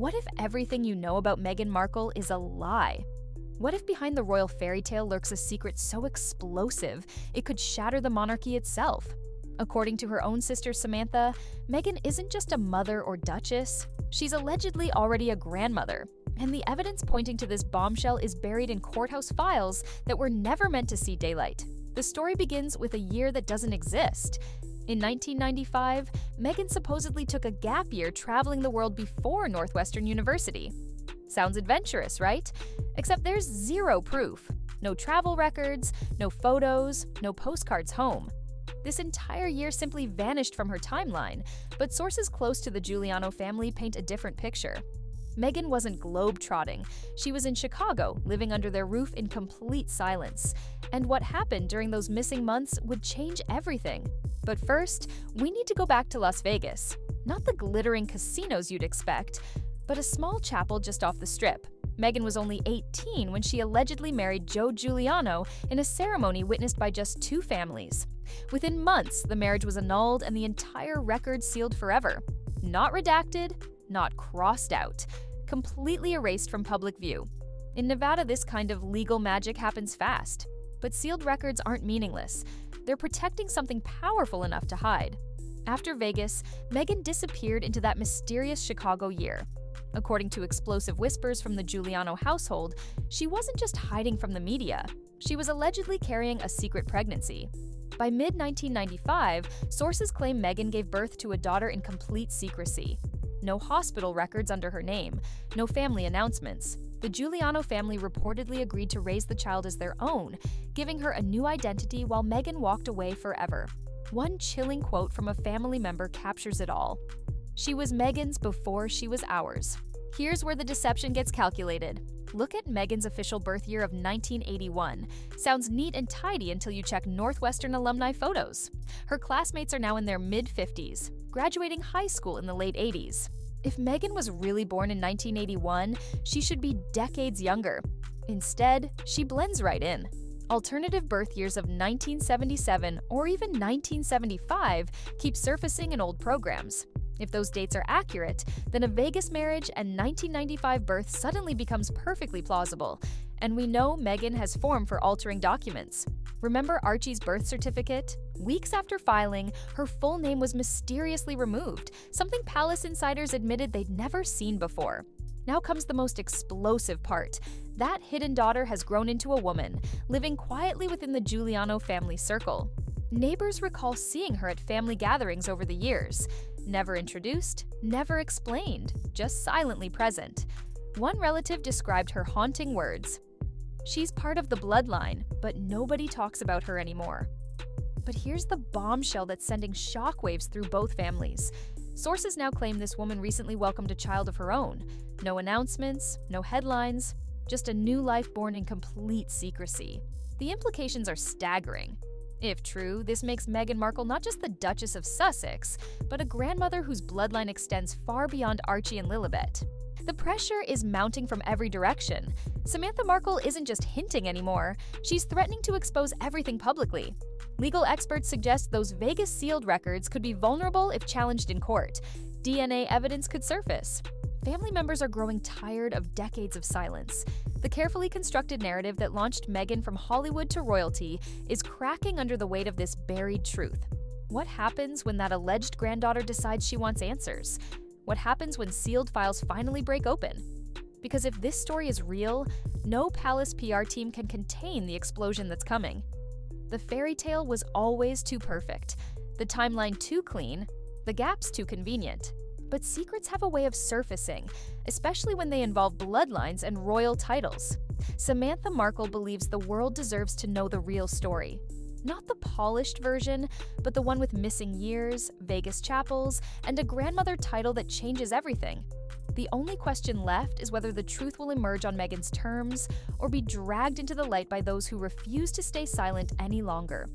What if everything you know about Meghan Markle is a lie? What if behind the royal fairy tale lurks a secret so explosive it could shatter the monarchy itself? According to her own sister Samantha, Meghan isn't just a mother or duchess, she's allegedly already a grandmother. And the evidence pointing to this bombshell is buried in courthouse files that were never meant to see daylight. The story begins with a year that doesn't exist. In 1995, Meghan supposedly took a gap year traveling the world before Northwestern University. Sounds adventurous, right? Except there's zero proof. No travel records, no photos, no postcards home. This entire year simply vanished from her timeline, but sources close to the Giuliano family paint a different picture. Meghan wasn't globe-trotting. She was in Chicago, living under their roof in complete silence. And what happened during those missing months would change everything. But first, we need to go back to Las Vegas. Not the glittering casinos you'd expect, but a small chapel just off the Strip. Meghan was only 18 when she allegedly married Joe Giuliano in a ceremony witnessed by just two families. Within months, the marriage was annulled and the entire record sealed forever. Not redacted, not crossed out, completely erased from public view. In Nevada, this kind of legal magic happens fast. But sealed records aren't meaningless. They're protecting something powerful enough to hide. After Vegas, Meghan disappeared into that mysterious Chicago year. According to explosive whispers from the Giuliano household, she wasn't just hiding from the media. She was allegedly carrying a secret pregnancy. By mid-1995, sources claim Meghan gave birth to a daughter in complete secrecy. No hospital records under her name, no family announcements. The Giuliano family reportedly agreed to raise the child as their own, giving her a new identity while Meghan walked away forever. One chilling quote from a family member captures it all. "She was Meghan's before she was ours." Here's where the deception gets calculated. Look at Meghan's official birth year of 1981. Sounds neat and tidy until you check Northwestern alumni photos. Her classmates are now in their mid-50s, graduating high school in the late 80s. If Meghan was really born in 1981, she should be decades younger. Instead, she blends right in. Alternative birth years of 1977 or even 1975 keep surfacing in old programs. If those dates are accurate, then a Vegas marriage and 1995 birth suddenly becomes perfectly plausible. And we know Meghan has form for altering documents. Remember Archie's birth certificate? Weeks after filing, her full name was mysteriously removed, something palace insiders admitted they'd never seen before. Now comes the most explosive part. That hidden daughter has grown into a woman, living quietly within the Giuliano family circle. Neighbors recall seeing her at family gatherings over the years. Never introduced, never explained, just silently present. One relative described her haunting words. "She's part of the bloodline, but nobody talks about her anymore." But here's the bombshell that's sending shockwaves through both families. Sources now claim this woman recently welcomed a child of her own. No announcements, no headlines, just a new life born in complete secrecy. The implications are staggering. If true, this makes Meghan Markle not just the Duchess of Sussex, but a grandmother whose bloodline extends far beyond Archie and Lilibet. The pressure is mounting from every direction. Samantha Markle isn't just hinting anymore, she's threatening to expose everything publicly. Legal experts suggest those Vegas sealed records could be vulnerable if challenged in court. DNA evidence could surface. Family members are growing tired of decades of silence. The carefully constructed narrative that launched Meghan from Hollywood to royalty is cracking under the weight of this buried truth. What happens when that alleged granddaughter decides she wants answers? What happens when sealed files finally break open? Because if this story is real, no palace PR team can contain the explosion that's coming. The fairy tale was always too perfect, the timeline too clean, the gaps too convenient. But secrets have a way of surfacing, especially when they involve bloodlines and royal titles. Samantha Markle believes the world deserves to know the real story. Not the polished version, but the one with missing years, Vegas chapels, and a grandmother title that changes everything. The only question left is whether the truth will emerge on Meghan's terms or be dragged into the light by those who refuse to stay silent any longer.